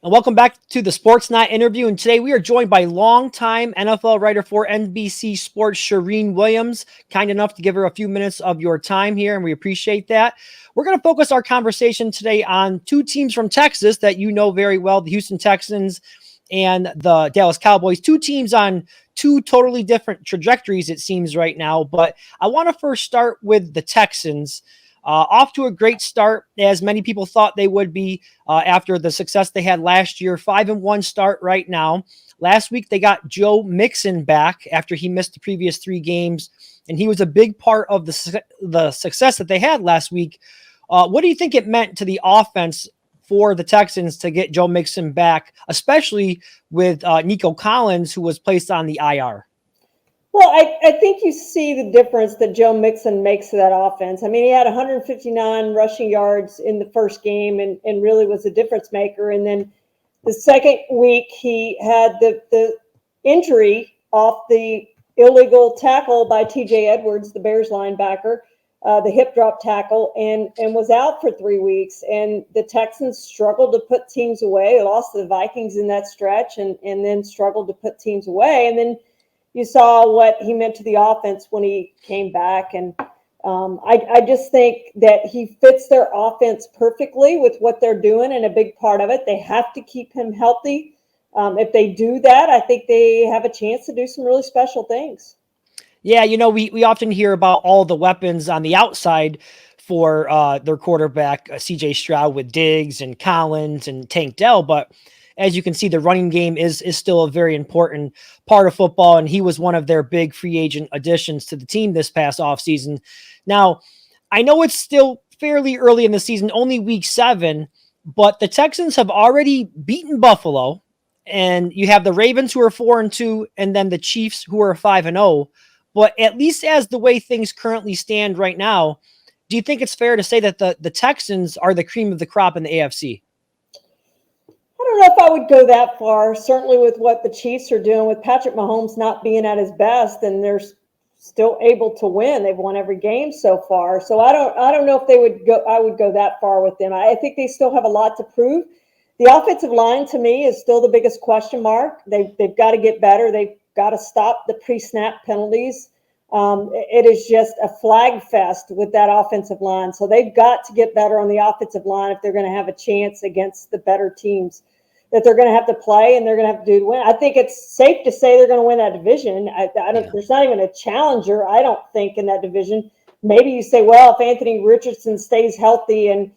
And welcome back to the Sportsnaut interview. And today we are joined by longtime NFL writer for NBC Sports, Charean Williams. Kind enough to give her a few minutes of your time here, and we appreciate that. We're going to focus our conversation today on two teams from Texas that you know very well, the Houston Texans and the Dallas Cowboys. Two teams on two totally different trajectories, it seems, right now. But I want to first start with the Texans. Off to a great start, as many people thought they would be after the success they had last year. 5-1 start right now. Last week, they got Joe Mixon back after he missed the previous 3 games, and he was a big part of the success that they had last week. What do you think it meant to the offense for the Texans to get Joe Mixon back, especially with Nico Collins, who was placed on the IR? Well, I think you see the difference that Joe Mixon makes to that offense. I mean, he had 159 rushing yards in the first game and really was a difference maker. And then the second week, he had the injury off the illegal tackle by TJ Edwards, the Bears linebacker, the hip drop tackle, and was out for 3 weeks. And the Texans struggled to put teams away. They lost to the Vikings in that stretch and then struggled to put teams away. And then you saw what he meant to the offense when he came back. And I just think that he fits their offense perfectly with what they're doing, and a big part of it, they have to keep him healthy. If they do that, I think they have a chance to do some really special things. Yeah, we often hear about all the weapons on the outside for their quarterback, CJ Stroud, with Diggs and Collins and Tank Dell. But as you can see, the running game is still a very important part of football, and he was one of their big free agent additions to the team this past offseason. Now, I know it's still fairly early in the season, only week 7, but the Texans have already beaten Buffalo, and you have the Ravens, who are 4-2, and then the Chiefs, who are 5-0. But at least as the way things currently stand right now, do you think it's fair to say that the Texans are the cream of the crop in the AFC? I don't know if I would go that far. Certainly, with what the Chiefs are doing, with Patrick Mahomes not being at his best, and they're still able to win. They've won every game so far. So I don't know if they would go. I would go that far with them. I think they still have a lot to prove. The offensive line, to me, is still the biggest question mark. They've got to get better. They've got to stop the pre-snap penalties. It is just a flag fest with that offensive line. So they've got to get better on the offensive line if they're going to have a chance against the better teams that they're going to have to play and they're going to have to do to win. I think it's safe to say they're going to win that division. I don't. Yeah. There's not even a challenger, I don't think, in that division. Maybe you say, well, if Anthony Richardson stays healthy and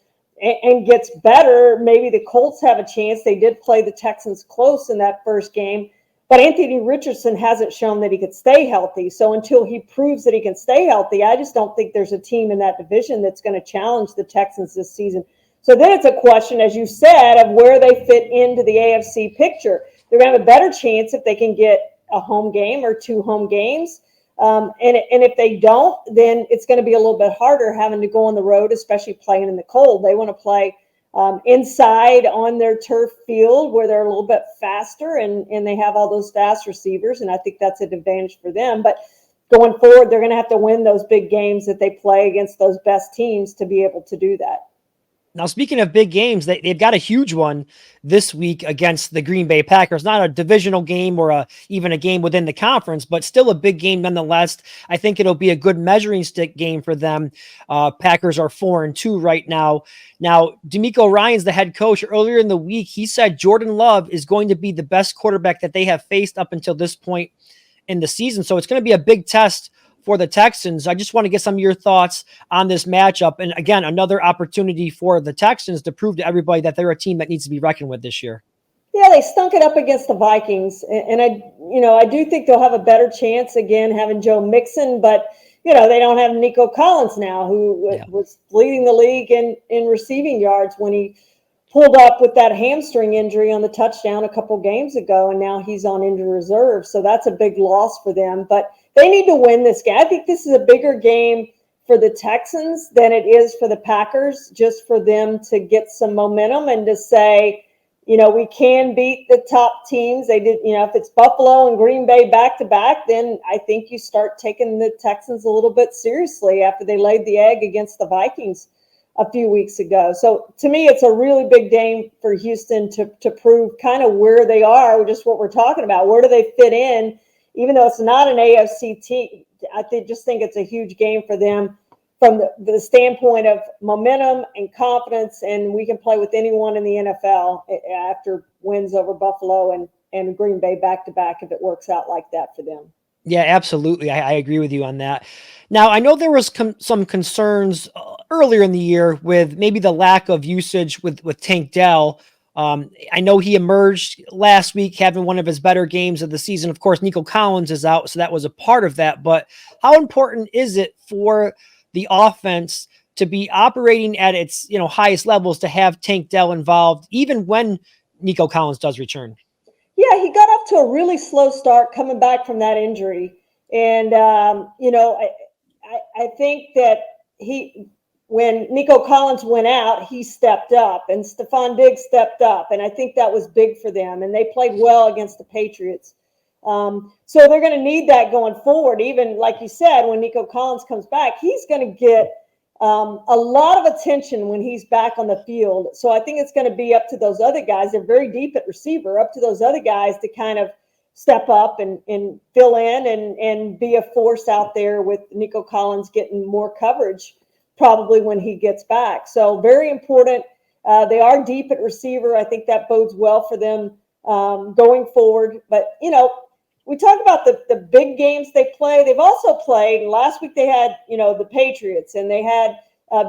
gets better, maybe the Colts have a chance. They did play the Texans close in that first game. But Anthony Richardson hasn't shown that he could stay healthy. So until he proves that he can stay healthy, I just don't think there's a team in that division that's going to challenge the Texans this season. So then it's a question, as you said, of where they fit into the AFC picture. They're going to have a better chance if they can get a home game or 2 home games. And if they don't, then it's going to be a little bit harder having to go on the road, especially playing in the cold. They want to play inside on their turf field where they're a little bit faster and they have all those fast receivers. And I think that's an advantage for them. But going forward, they're going to have to win those big games that they play against those best teams to be able to do that. Now, speaking of big games, they've got a huge one this week against the Green Bay Packers. Not a divisional game or even a game within the conference, but still a big game nonetheless. I think it'll be a good measuring stick game for them. Packers are 4-2 right now. Now, DeMeco Ryans, the head coach, earlier in the week, he said Jordan Love is going to be the best quarterback that they have faced up until this point in the season. So it's going to be a big test for the Texans. I just want to get some of your thoughts on this matchup. And again, another opportunity for the Texans to prove to everybody that they're a team that needs to be reckoned with this year. Yeah, they stunk it up against the Vikings. And I do think they'll have a better chance again having Joe Mixon, but they don't have Nico Collins now, who was leading the league in receiving yards when he pulled up with that hamstring injury on the touchdown a couple games ago, and now he's on injured reserve. So that's a big loss for them. But they need to win this game. I think this is a bigger game for the Texans than it is for the Packers, just for them to get some momentum and to say, we can beat the top teams. They did, if it's Buffalo and Green Bay back to back, then I think you start taking the Texans a little bit seriously after they laid the egg against the Vikings a few weeks ago. So to me, it's a really big game for Houston to prove kind of where they are, just what we're talking about. Where do they fit in? Even though it's not an AFC team, just think it's a huge game for them from the standpoint of momentum and confidence, and we can play with anyone in the NFL after wins over Buffalo and Green Bay back-to-back if it works out like that for them. Yeah, absolutely. I agree with you on that. Now, I know there was some concerns earlier in the year with maybe the lack of usage with Tank Dell. I know he emerged last week having one of his better games of the season. Of course, Nico Collins is out, so that was a part of that. But how important is it for the offense to be operating at its highest levels to have Tank Dell involved, even when Nico Collins does return? Yeah, he got off to a really slow start coming back from that injury. And, I think that when Nico Collins went out, he stepped up and Stephon Diggs stepped up. And I think that was big for them. And they played well against the Patriots. So they're going to need that going forward. Even like you said, when Nico Collins comes back, he's going to get a lot of attention when he's back on the field. So I think it's going to be up to those other guys. They're very deep at receiver, up to those other guys to kind of step up and fill in and be a force out there with Nico Collins getting more coverage probably when he gets back. So very important. They are deep at receiver. I think that bodes well for them going forward. But, we talk about the big games they play. They've also played. Last week they had, the Patriots, and they had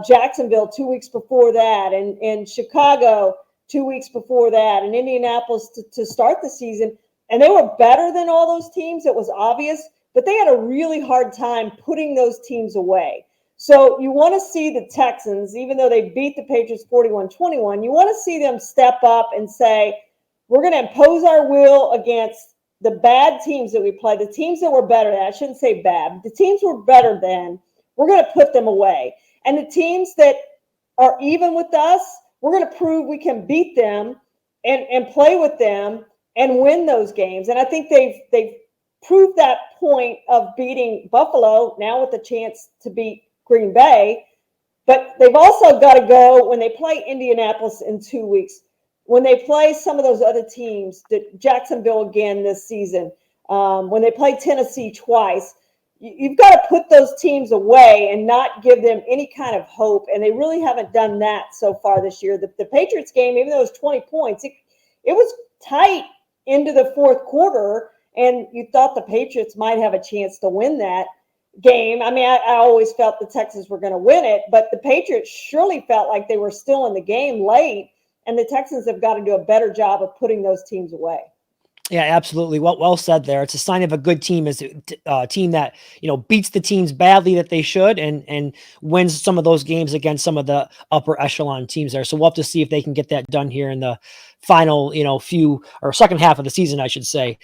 Jacksonville 2 weeks before that, and Chicago 2 weeks before that, and Indianapolis to start the season. And they were better than all those teams. It was obvious, but they had a really hard time putting those teams away. So you want to see the Texans, even though they beat the Patriots 41-21, you want to see them step up and say, we're going to impose our will against the bad teams that we play, the teams that were better than, I shouldn't say bad, the teams we're better than, we're going to put them away. And the teams that are even with us, we're going to prove we can beat them and play with them and win those games. And I think they've proved that point of beating Buffalo, now with the chance to beat Green Bay. But they've also got to go when they play Indianapolis in 2 weeks. When they play some of those other teams, Jacksonville again this season, when they play Tennessee twice, you've got to put those teams away and not give them any kind of hope. And they really haven't done that so far this year. The Patriots game, even though it was 20 points, it was tight into the fourth quarter, and you thought the Patriots might have a chance to win that game. I mean, I always felt the Texans were going to win it, but the Patriots surely felt like they were still in the game late. And the Texans have got to do a better job of putting those teams away. Yeah, absolutely. Well said there. It's a sign of a good team is a team that, beats the teams badly that they should and wins some of those games against some of the upper echelon teams there. So we'll have to see if they can get that done here in the final, few or second half of the season, I should say.